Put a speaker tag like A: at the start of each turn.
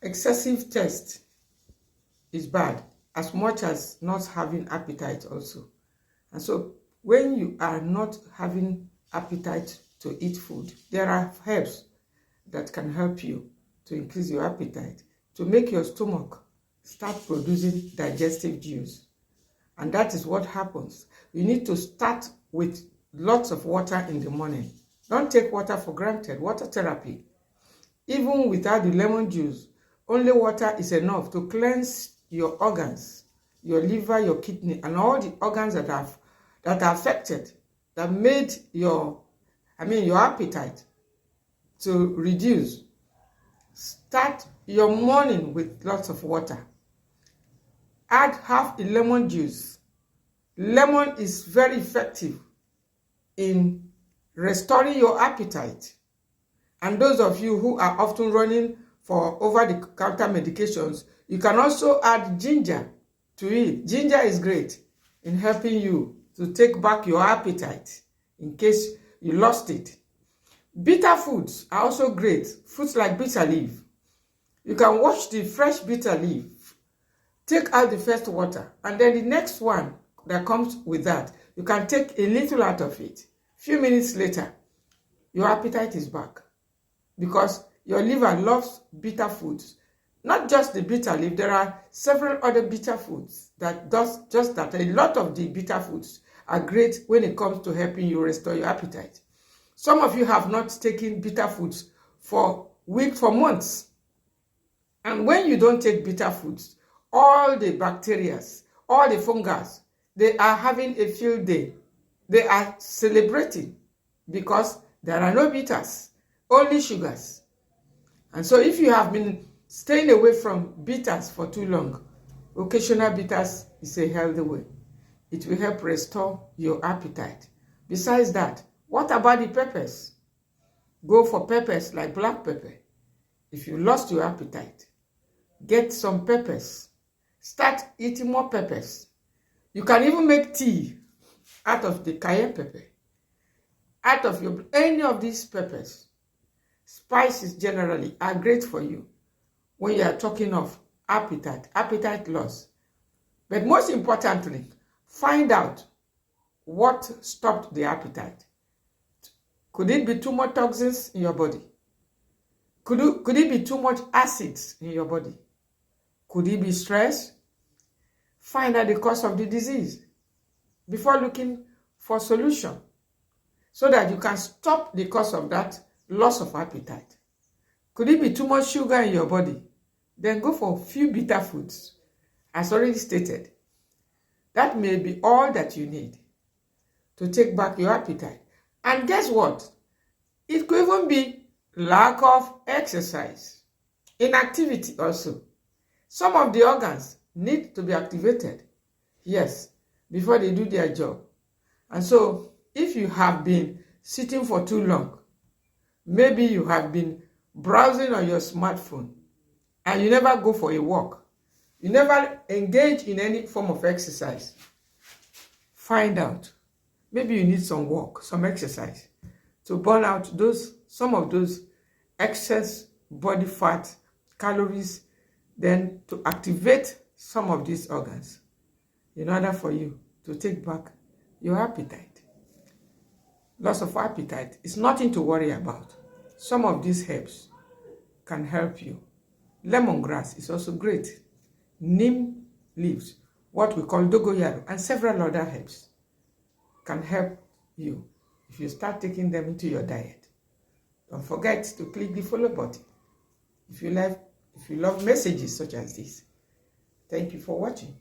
A: Excessive taste is bad, as much as not having appetite also. And so when you are not having appetite to eat food, there are herbs that can help you to increase your appetite, to make your stomach start producing digestive juice. And that is what happens. You need to start with lots of water in the morning. Don't take water for granted. Water therapy. Even without the lemon juice, only water is enough to cleanse your organs, your liver, your kidney, and all the organs that are affected, that made your appetite to reduce. Start your morning with lots of water. Add half a lemon juice. Lemon is very effective in restoring your appetite. And those of you who are often running for over-the-counter medications, you can also add ginger to it. Ginger is great in helping you to take back your appetite in case you lost it. Bitter foods are also great. Fruits like bitter leaf. You can wash the fresh bitter leaf, take out the first water, and then the next one that comes with that, you can take a little out of it. Few minutes later, your appetite is back, because your liver loves bitter foods. Not just the bitter leaf, there are several other bitter foods that does just that. A lot of the bitter foods are great when it comes to helping you restore your appetite. Some of you have not taken bitter foods for weeks, for months. And when you don't take bitter foods, all the bacteria, all the fungi, they are having a field day. They are celebrating because there are no bitters, only sugars. And so if you have been staying away from bitters for too long, occasional bitters is a healthy way. It will help restore your appetite. Besides that, what about the peppers? Go for peppers like black pepper. If you lost your appetite, get some peppers. Start eating more peppers. You can even make tea out of the cayenne pepper, out of any of these peppers. Spices generally are great for you when you are talking of appetite loss. But most importantly, find out what stopped the appetite. Could it be too much toxins in your body? Could it be too much acids in your body? Could it be stress? Find out the cause of the disease before looking for a solution, so that you can stop the cause of that loss of appetite. Could it be too much sugar in your body? Then go for a few bitter foods, as already stated. That may be all that you need to take back your appetite. And guess what? It could even be lack of exercise, inactivity also. Some of the organs need to be activated, yes, before they do their job. And so if you have been sitting for too long, maybe you have been browsing on your smartphone and you never go for a walk, you never engage in any form of exercise, find out. Maybe you need some walk, some exercise to burn out some of those excess body fat, calories, then to activate some of these organs in order for you to take back your appetite. Loss of appetite is nothing to worry about. Some of these herbs can help you. Lemongrass is also great. Neem leaves, what we call dogoyaro, and several other herbs can help you if you start taking them into your diet. Don't forget to click the follow button if you love messages such as this. Thank you for watching.